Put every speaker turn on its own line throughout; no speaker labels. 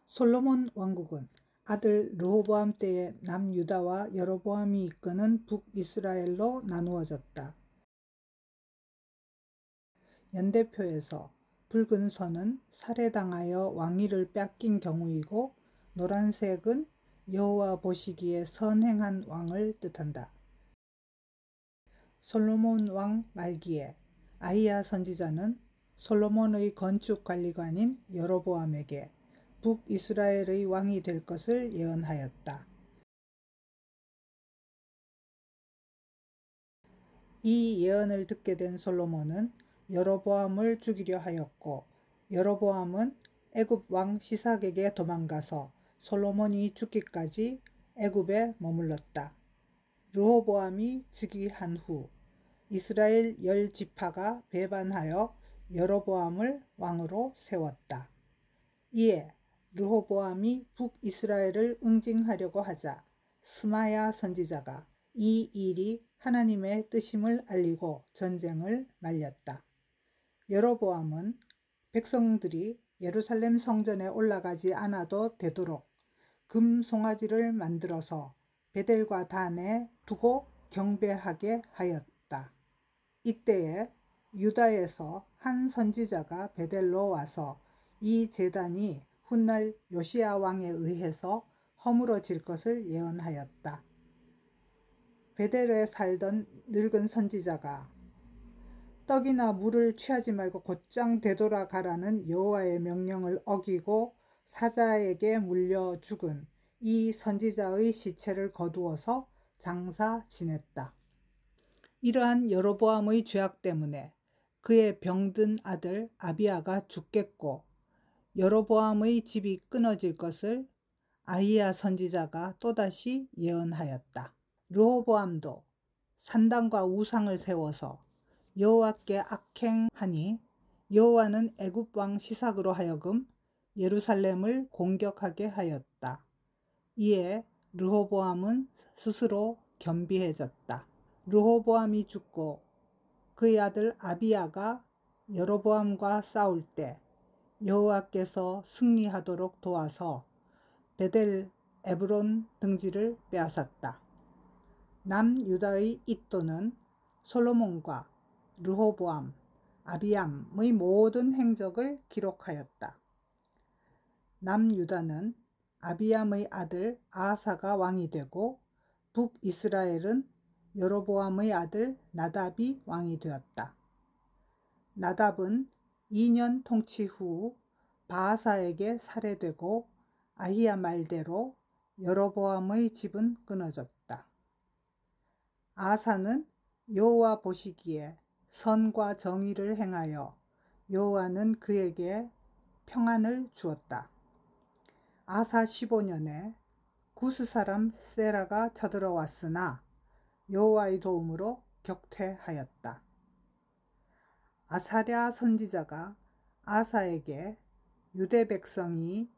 솔로몬 왕국은 아들 르호보암 때에 남유다와 여로보암이 이끄는 북이스라엘로 나누어졌다. 연대표에서 붉은 선은 살해당하여 왕위를 뺏긴 경우이고, 노란색은 여호와 보시기에 선행한 왕을 뜻한다. 솔로몬 왕 말기에 아히야 선지자는 솔로몬의 건축관리관인 여로보암에게 북이스라엘의 왕이 될 것을 예언하였다. 이 예언을 듣게 된 솔로몬은 여로보암을 죽이려 하였고, 여로보암은 애굽 왕 시삭에게 도망가서 솔로몬이 죽기까지 애굽에 머물렀다. 르호보암이 즉위한 후 이스라엘 10지파가 배반하여 여로보암을 왕으로 세웠다. 이에 르호보암이 북이스라엘을 응징하려고 하자 스마야 선지자가 이 일이 하나님의 뜻임을 알리고 전쟁을 말렸다. 여로보암은 백성들이 예루살렘 성전에 올라가지 않아도 되도록 금 송아지를 만들어서 베델과 단에 두고 경배하게 하였다. 이때에 유다에서 한 선지자가 베델로 와서 이 제단이 훗날 요시야 왕에 의해서 허물어질 것을 예언하였다. 베델에 살던 늙은 선지자가 떡이나 물을 취하지 말고 곧장 되돌아가라는 여호와의 명령을 어기고 사자에게 물려 죽은 이 선지자의 시체를 거두어서 장사 지냈다. 이러한 여로보암의 죄악 때문에 그의 병든 아들 아비야가 죽겠고, 여로보암의 집이 끊어질 것을 아히야 선지자가 또다시 예언하였다. 르호보암도 산당과 우상을 세워서 여호와께 악행하니 여호와는 애굽 왕 시삭으로 하여금 예루살렘을 공격하게 하였다. 이에 르호보암은 스스로 겸비해졌다. 르호보암이 죽고 그의 아들 아비야가 여로보암과 싸울 때 여호와께서 승리하도록 도와서 베델, 에브론 등지를 빼앗았다. 남유다의 잇도는 솔로몬과 르호보암, 아비암의 모든 행적을 기록하였다. 남유다는 아비암의 아들 아하사가 왕이 되고, 북이스라엘은 여로보암의 아들 나답이 왕이 되었다. 나답은 2년 통치 후 바하사에게 살해되고, 아히야 말대로 여로보암의 집은 끊어졌다. 아하사는 여호와 보시기에 선과 정의를 행하여 여호와는 그에게 평안을 주었다. 아하사 15년에 구스 사람 세라가 쳐들어왔으나 여호와의 도움으로 격퇴하였다. 아사랴 선지자가 아하사에게 유대 백성이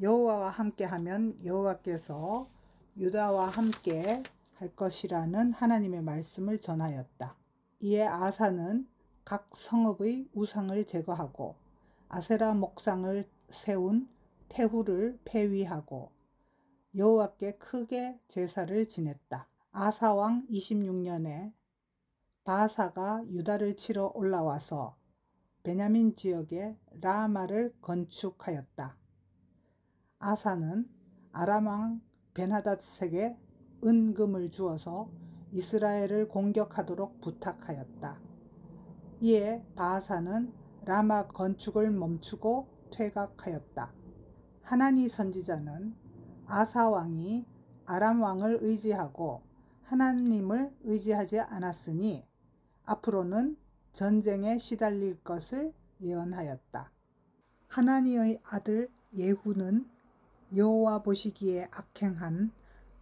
여호와와 함께하면 여호와께서 유다와 함께 할 것이라는 하나님의 말씀을 전하였다. 이에 아하사는 각 성읍의 우상을 제거하고 아세라 목상을 세운 태후를 폐위하고 여호와께 크게 제사를 지냈다. 아사 왕 26년에 바하사가 유다를 치러 올라와서 베냐민 지역에 라마를 건축하였다. 아사는 아람 왕 벤하닷에게 은금을 주어서 이스라엘을 공격하도록 부탁하였다. 이에 바하사는 라마 건축을 멈추고 퇴각하였다. 하나니 선지자는 아사 왕이 아람 왕을 의지하고 하나님을 의지하지 않았으니 앞으로는 전쟁에 시달릴 것을 예언하였다. 하나니의 아들 예후는 여호와 보시기에 악행한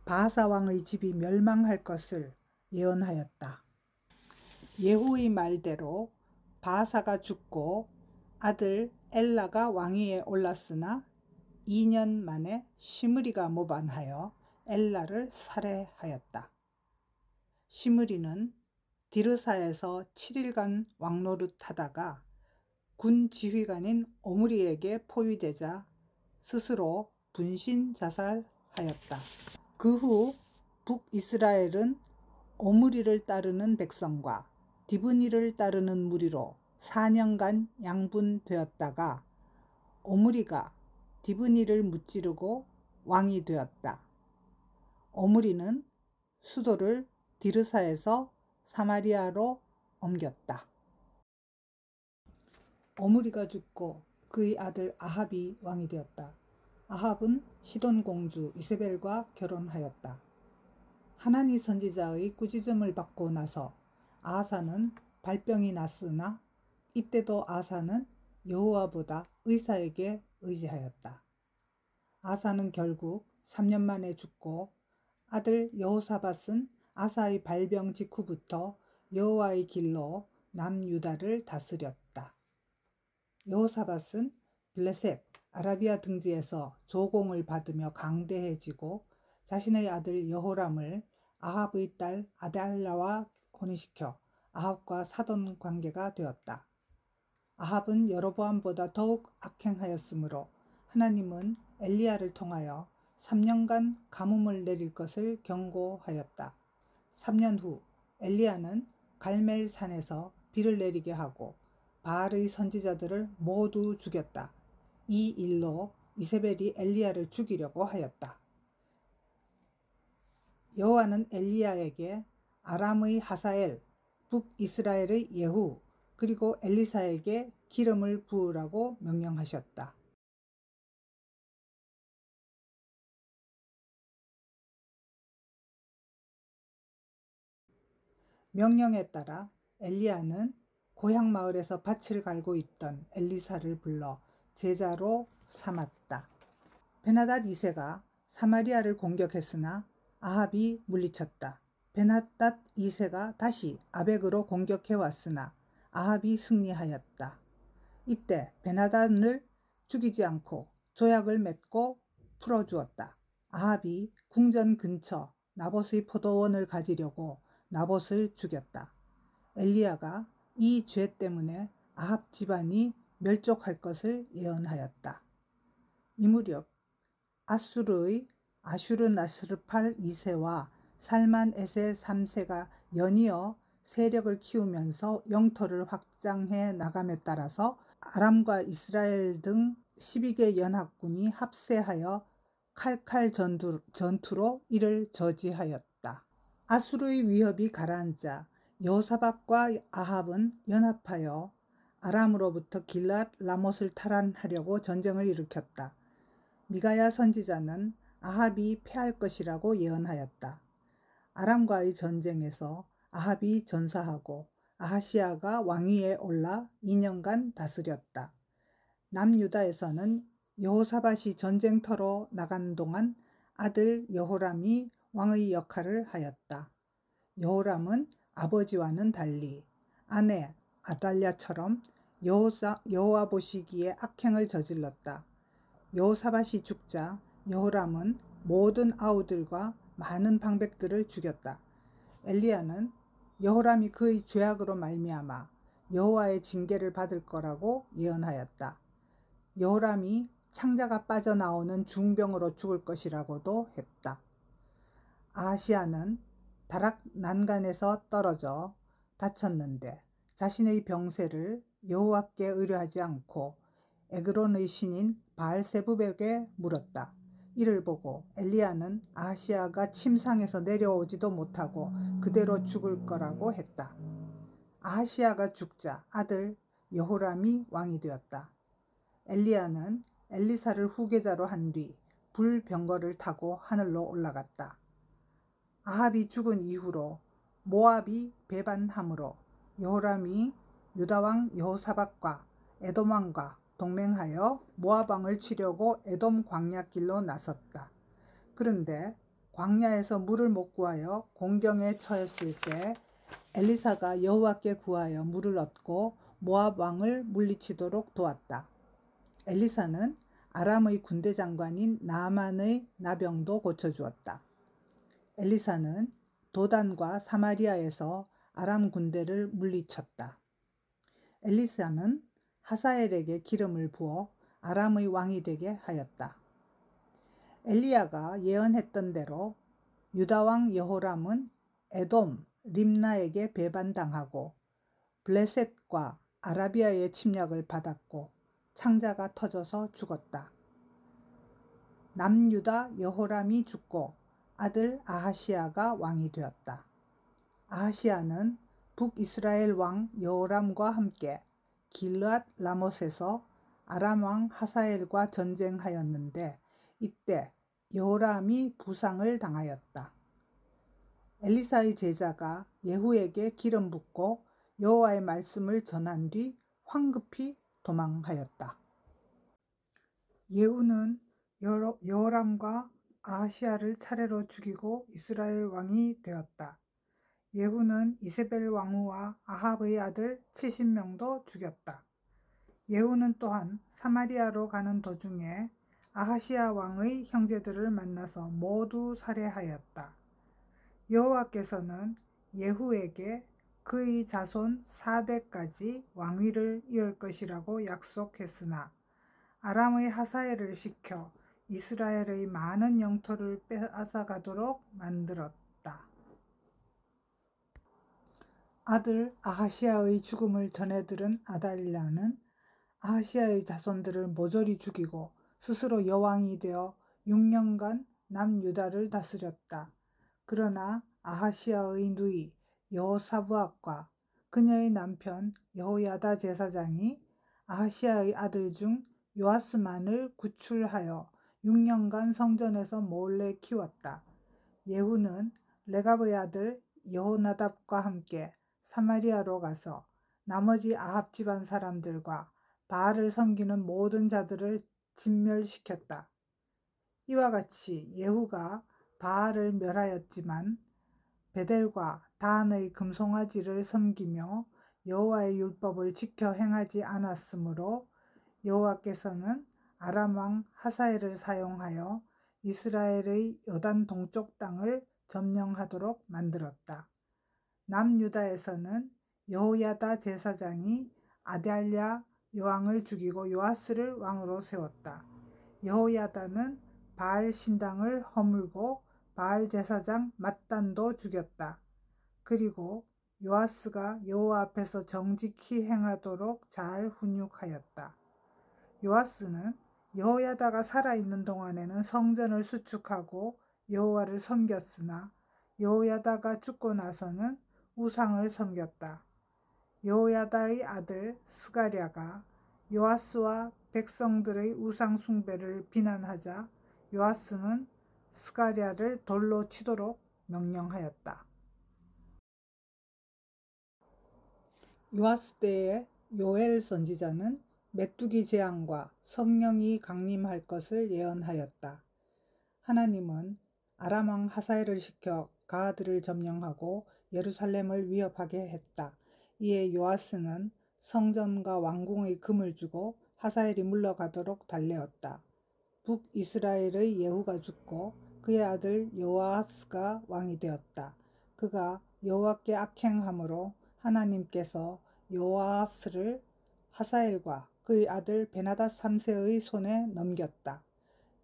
바하사 왕의 집이 멸망할 것을 예언하였다. 예후의 말대로 바하사가 죽고 아들 엘라가 왕위에 올랐으나 2년 만에 시므리가 모반하여 엘라를 살해하였다. 시므리는 디르사에서 7일간 왕노릇하다가 군 지휘관인 오므리에게 포위되자 스스로 분신 자살하였다. 그 후 북이스라엘은 오므리를 따르는 백성과 디브니를 따르는 무리로 4년간 양분되었다가 오므리가 디브니를 무찌르고 왕이 되었다. 오므리는 수도를 디르사에서 사마리아로 옮겼다. 오므리가 죽고 그의 아들 아합이 왕이 되었다. 아합은 시돈 공주 이세벨과 결혼하였다. 하나니 선지자의 꾸짖음을 받고 나서 아하사는 발병이 났으나 이때도 아하사는 여호와보다 의사에게 의지하였다. 아하사는 결국 3년 만에 죽고 아들 여호사밧은 아하사의 발병 직후부터 여호와의 길로 남유다를 다스렸다. 여호사밧은 블레셋 아라비아 등지에서 조공을 받으며 강대해지고 자신의 아들 여호람을 아합의 딸 아달랴와 혼인시켜 아합과 사돈 관계가 되었다. 아합은 여로보암보다 더욱 악행하였으므로 하나님은 엘리야를 통하여 3년간 가뭄을 내릴 것을 경고하였다. 3년 후 엘리야는 갈멜산에서 비를 내리게 하고 바알의 선지자들을 모두 죽였다. 이 일로 이세벨이 엘리야를 죽이려고 하였다. 여호와는 엘리야에게 아람의 하사엘, 북이스라엘의 예후, 그리고 엘리사에게 기름을 부으라고 명령하셨다. 명령에 따라 엘리야는 고향 마을에서 밭을 갈고 있던 엘리사를 불러 제자로 삼았다. 베나닷 2세가 사마리아를 공격했으나 아합이 물리쳤다. 베나닷 2세가 다시 아벡으로 공격해 왔으나 아합이 승리하였다. 이때 베나닷을 죽이지 않고 조약을 맺고 풀어주었다. 아합이 궁전 근처 나봇의 포도원을 가지려고 나봇을 죽였다. 엘리야가 이 죄 때문에 아합 집안이 멸족할 것을 예언하였다. 이 무렵 아수르의 아슈르나스르팔 2세와 살만 에셀 3세가 연이어 세력을 키우면서 영토를 확장해 나감에 따라서 아람과 이스라엘 등 12개 연합군이 합세하여 칼칼 전투로 이를 저지하였다. 아수르의 위협이 가라앉자 여호사밧과 아합은 연합하여 아람으로부터 길랏 라못을 탈환하려고 전쟁을 일으켰다. 미가야 선지자는 아합이 패할 것이라고 예언하였다. 아람과의 전쟁에서 아합이 전사하고 아하시야가 왕위에 올라 2년간 다스렸다. 남유다에서는 여호사밧이 전쟁터로 나간 동안 아들 여호람이 왕의 역할을 하였다. 여호람은 아버지와는 달리 아내 아달랴처럼 여호와 보시기에 악행을 저질렀다. 여호사밧이 죽자 여호람은 모든 아우들과 많은 방백들을 죽였다. 엘리야는 여호람이 그의 죄악으로 말미암아 여호와의 징계를 받을 거라고 예언하였다. 여호람이 창자가 빠져나오는 중병으로 죽을 것이라고도 했다. 아하시야는 다락 난간에서 떨어져 다쳤는데 자신의 병세를 여호와께 의뢰하지 않고 에그론의 신인 바알세붑에게 물었다. 이를 보고 엘리야는 아하시야가 침상에서 내려오지도 못하고 그대로 죽을 거라고 했다. 아하시야가 죽자 아들 여호람이 왕이 되었다. 엘리야는 엘리사를 후계자로 한 뒤 불병거를 타고 하늘로 올라갔다. 아합이 죽은 이후로 모압이 배반함으로 여호람이 유다왕 여호사밧과 에돔왕과 동맹하여 모압왕을 치려고 에돔 광야길로 나섰다. 그런데 광야에서 물을 못 구하여 공경에 처했을 때 엘리사가 여호와께 구하여 물을 얻고 모압 왕을 물리치도록 도왔다. 엘리사는 아람의 군대 장관인 나아만의 나병도 고쳐주었다. 엘리사는 도단과 사마리아에서 아람 군대를 물리쳤다. 엘리사는 하사엘에게 기름을 부어 아람의 왕이 되게 하였다. 엘리야가 예언했던 대로 유다 왕 여호람은 에돔, 림나에게 배반당하고 블레셋과 아라비아의 침략을 받았고 창자가 터져서 죽었다. 남유다 여호람이 죽고 아들 아하시야가 왕이 되었다. 아하시야는 북이스라엘 왕 여호람과 함께 길르앗 라못에서 아람 왕 하사엘과 전쟁하였는데 이때 여호람이 부상을 당하였다. 엘리사의 제자가 예후에게 기름 붓고 여호와의 말씀을 전한 뒤 황급히 도망하였다. 예후는 여호람과 아하시야를 차례로 죽이고 이스라엘 왕이 되었다. 예후는 이세벨 왕후와 아합의 아들 70명도 죽였다. 예후는 또한 사마리아로 가는 도중에 아하시야 왕의 형제들을 만나서 모두 살해하였다. 여호와께서는 예후에게 그의 자손 4대까지 왕위를 이을 것이라고 약속했으나 아람의 하사엘을 시켜 이스라엘의 많은 영토를 빼앗아가도록 만들었다. 아들 아하시야의 죽음을 전해들은 아달랴는 아하시야의 자손들을 모조리 죽이고 스스로 여왕이 되어 6년간 남유다를 다스렸다. 그러나 아하시야의 누이 여호사브앗과 그녀의 남편 여호야다 제사장이 아하시야의 아들 중 요아스만을 구출하여 6년간 성전에서 몰래 키웠다. 예후는 레갑의 아들 여호나답과 함께 사마리아로 가서 나머지 아합 집안 사람들과 바알을 섬기는 모든 자들을 진멸시켰다. 이와 같이 예후가 바알을 멸하였지만 베델과 단의 금송아지를 섬기며 여호와의 율법을 지켜 행하지 않았으므로 여호와께서는 아람 왕 하사엘을 사용하여 이스라엘의 요단 동쪽 땅을 점령하도록 만들었다. 남유다에서는 여호야다 제사장이 아달랴 여왕을 죽이고 요아스를 왕으로 세웠다. 여호야다는 바알 신당을 허물고 바알 제사장 맏단도 죽였다. 그리고 요아스가 여호와 앞에서 정직히 행하도록 잘 훈육하였다. 요아스는 여호야다가 살아있는 동안에는 성전을 수축하고 여호와를 섬겼으나 여호야다가 죽고 나서는 우상을 섬겼다. 여호야다의 아들 스가랴가 요아스와 백성들의 우상 숭배를 비난하자 요아스는 스가랴를 돌로 치도록 명령하였다. 요아스 때의 요엘 선지자는 메뚜기 재앙과 성령이 강림할 것을 예언하였다. 하나님은 아람 왕 하사엘을 시켜 가드를 점령하고 예루살렘을 위협하게 했다. 이에 요아스는 성전과 왕궁의 금을 주고 하사엘이 물러가도록 달래었다. 북이스라엘의 예후가 죽고 그의 아들 여호아스가 왕이 되었다. 그가 여호와께 악행함으로 하나님께서 여호아스를 하사엘과 그의 아들 베나닷 3세의 손에 넘겼다.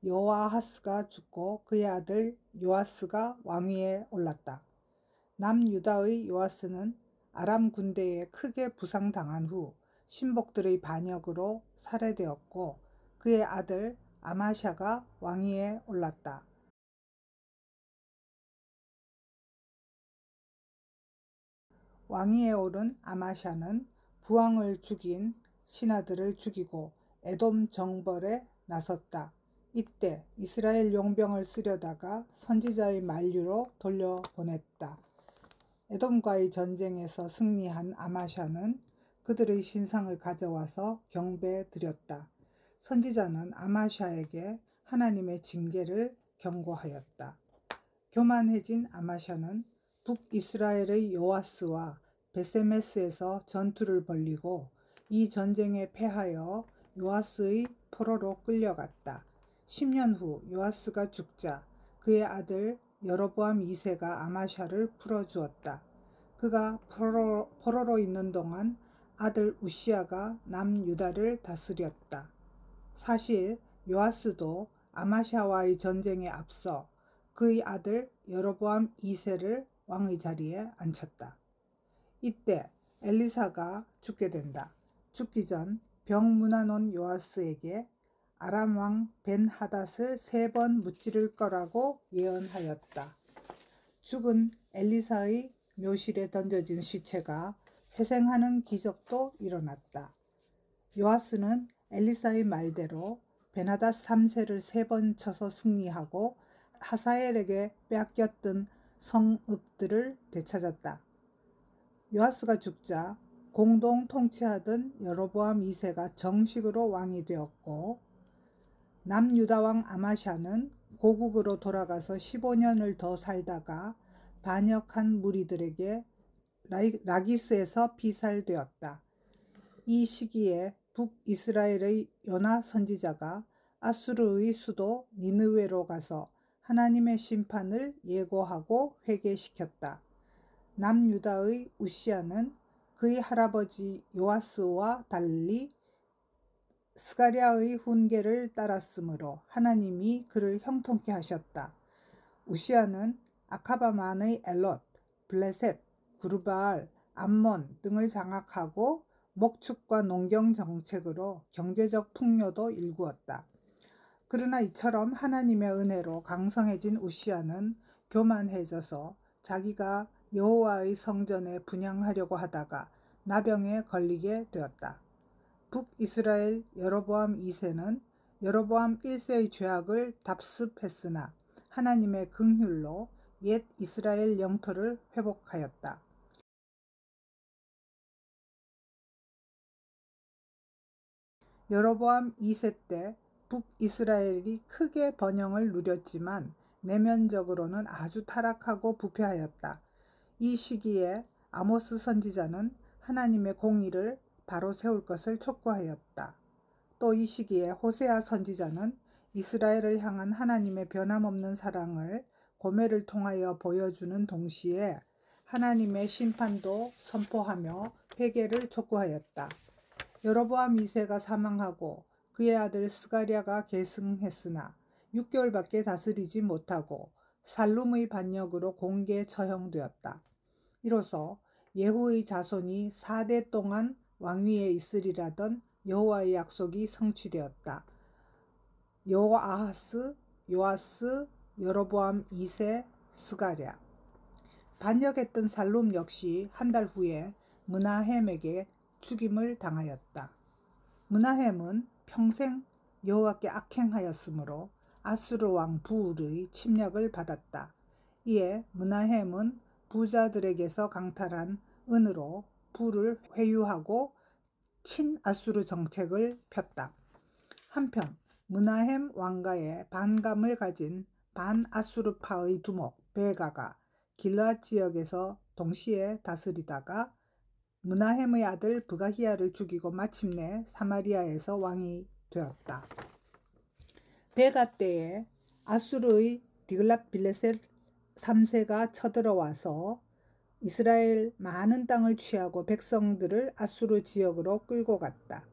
여호아하스가 죽고 그의 아들 요아스가 왕위에 올랐다. 남유다의 요아스는 아람 군대에 크게 부상당한 후 신복들의 반역으로 살해되었고 그의 아들 아마샤가 왕위에 올랐다. 왕위에 오른 아마샤는 부왕을 죽인 신하들을 죽이고 에돔 정벌에 나섰다. 이때 이스라엘 용병을 쓰려다가 선지자의 만류로 돌려보냈다. 에돔과의 전쟁에서 승리한 아마샤는 그들의 신상을 가져와서 경배에 드렸다. 선지자는 아마샤에게 하나님의 징계를 경고하였다. 교만해진 아마샤는 북이스라엘의 요아스와 베세메스에서 전투를 벌이고 이 전쟁에 패하여 요아스의 포로로 끌려갔다. 10년 후 요아스가 죽자 그의 아들 여로보암 2세가 아마샤를 풀어주었다. 그가 포로로 있는 동안 아들 우시야가 남유다를 다스렸다. 사실 요아스도 아마샤와의 전쟁에 앞서 그의 아들 여로보암 2세를 왕의 자리에 앉혔다. 이때 엘리사가 죽게 된다. 죽기 전 병문안 요아스에게 아람 왕 벤하닷을 3번 무찌를 거라고 예언하였다. 죽은 엘리사의 묘실에 던져진 시체가 회생하는 기적도 일어났다. 요아스는 엘리사의 말대로 벤하닷 3세를 3번 쳐서 승리하고 하사엘에게 빼앗겼던 성읍들을 되찾았다. 요아스가 죽자 공동 통치하던 여로보암 2세가 정식으로 왕이 되었고, 남유다 왕 아마샤는 고국으로 돌아가서 15년을 더 살다가 반역한 무리들에게 라기스에서 피살되었다. 이 시기에 북이스라엘의 요나 선지자가 아수르의 수도 니느웨로 가서 하나님의 심판을 예고하고 회개시켰다. 남유다의 우시아는 그의 할아버지 요아스와 달리 스가랴의 훈계를 따랐으므로 하나님이 그를 형통케 하셨다. 우시아는 아카바만의 엘롯, 블레셋, 구르바알, 암몬 등을 장악하고 목축과 농경 정책으로 경제적 풍요도 일구었다. 그러나 이처럼 하나님의 은혜로 강성해진 우시아는 교만해져서 자기가 여호와의 성전에 분향하려고 하다가 나병에 걸리게 되었다. 북이스라엘 여로보암 2세는 여로보암 1세의 죄악을 답습했으나 하나님의 긍휼로 옛 이스라엘 영토를 회복하였다. 여로보암 2세 때 북이스라엘이 크게 번영을 누렸지만 내면적으로는 아주 타락하고 부패하였다. 이 시기에 아모스 선지자는 하나님의 공의를 바로 세울 것을 촉구하였다. 또 이 시기에 호세아 선지자는 이스라엘을 향한 하나님의 변함없는 사랑을 고멜을 통하여 보여주는 동시에 하나님의 심판도 선포하며 회개를 촉구하였다. 여로보암 2세가 사망하고 그의 아들 스가랴가 계승했으나 6개월밖에 다스리지 못하고 살룸의 반역으로 공개 처형되었다. 이로써 예후의 자손이 4대 동안 왕위에 있으리라던 여호와의 약속이 성취되었다. 여호아하스, 요아스, 여로보암 2세, 스가랴. 반역했던 살룸 역시 한 달 후에 므나헴에게 죽임을 당하였다. 므나헴은 평생 여호와께 악행하였으므로 아수르 왕 부울의 침략을 받았다. 이에 므나헴은 부자들에게서 강탈한 은으로 부를 회유하고 친아수르 정책을 폈다. 한편 므나헴 왕가에 반감을 가진 반아수르파의 두목 베가가 길르앗 지역에서 동시에 다스리다가 므나헴의 아들 브가히야를 죽이고 마침내 사마리아에서 왕이 되었다. 베가 때에 아수르의 디글랏빌레셋 3세가 쳐들어와서 이스라엘 많은 땅을 취하고 백성들을 아수르 지역으로 끌고 갔다.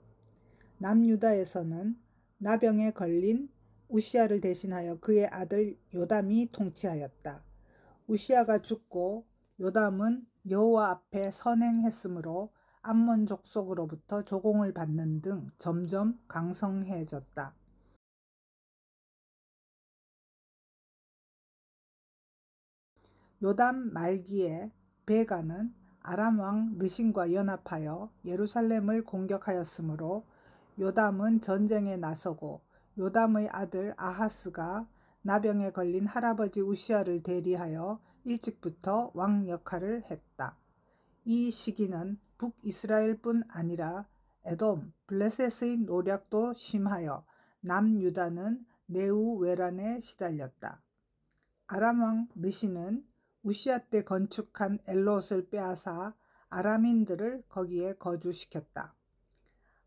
남유다에서는 나병에 걸린 우시아를 대신하여 그의 아들 요담이 통치하였다. 우시아가 죽고 요담은 여호와 앞에 선행했으므로 암몬 족속으로부터 조공을 받는 등 점점 강성해졌다. 요담 말기에 베가는 아람 왕 르신과 연합하여 예루살렘을 공격하였으므로 요담은 전쟁에 나서고 요담의 아들 아하스가 나병에 걸린 할아버지 우시아를 대리하여 일찍부터 왕 역할을 했다. 이 시기는 북이스라엘뿐 아니라 에돔, 블레셋의 노략도 심하여 남유다는 내우외란에 시달렸다. 아람 왕 르신은 우시아 때 건축한 엘롯을 빼앗아 아람인들을 거기에 거주시켰다.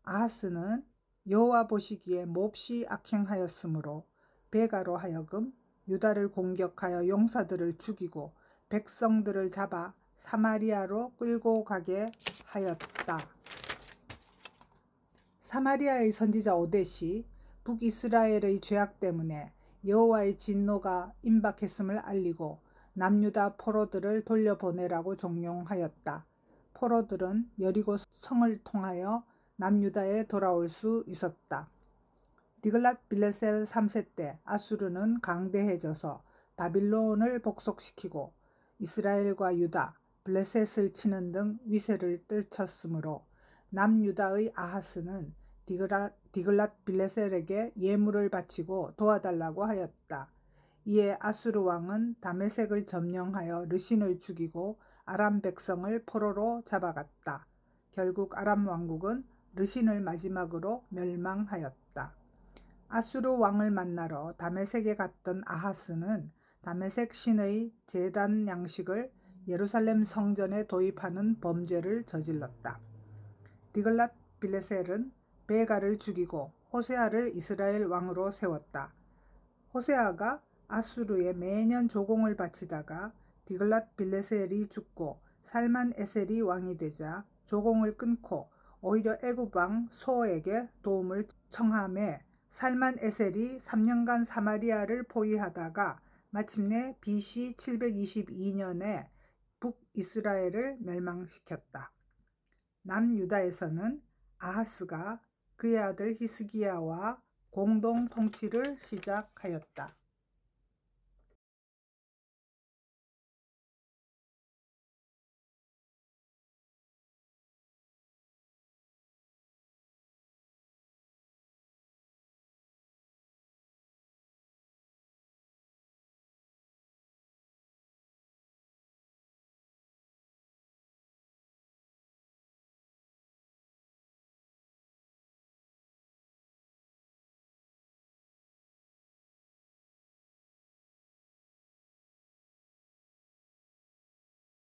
아하스는 여호와 보시기에 몹시 악행하였으므로 베가로 하여금 유다를 공격하여 용사들을 죽이고 백성들을 잡아 사마리아로 끌고 가게 하였다. 사마리아의 선지자 오뎃이 북이스라엘의 죄악 때문에 여호와의 진노가 임박했음을 알리고 남유다 포로들을 돌려보내라고 종용하였다. 포로들은 여리고 성을 통하여 남유다에 돌아올 수 있었다. 디글랏빌레셀 3세 때 아수르는 강대해져서 바빌론을 복속시키고 이스라엘과 유다, 블레셋을 치는 등 위세를 떨쳤으므로 남유다의 아하스는 디글랏빌레셀에게 예물을 바치고 도와달라고 하였다. 이에 아수르 왕은 다메섹을 점령하여 르신을 죽이고 아람 백성을 포로로 잡아갔다. 결국 아람 왕국은 르신을 마지막으로 멸망하였다. 아수르 왕을 만나러 다메섹에 갔던 아하스는 다메섹 신의 제단 양식을 예루살렘 성전에 도입하는 범죄를 저질렀다. 디글랏빌레셀은 베가를 죽이고 호세아를 이스라엘 왕으로 세웠다. 호세아가 아수르에 매년 조공을 바치다가 디글랏빌레셀이 죽고 살만에셀이 왕이 되자 조공을 끊고 오히려 애굽 왕 소에게 도움을 청하매 살만에셀이 3년간 사마리아를 포위하다가 마침내 BC 722년에 북이스라엘을 멸망시켰다. 남유다에서는 아하스가 그의 아들 히스기야와 공동 통치를 시작하였다.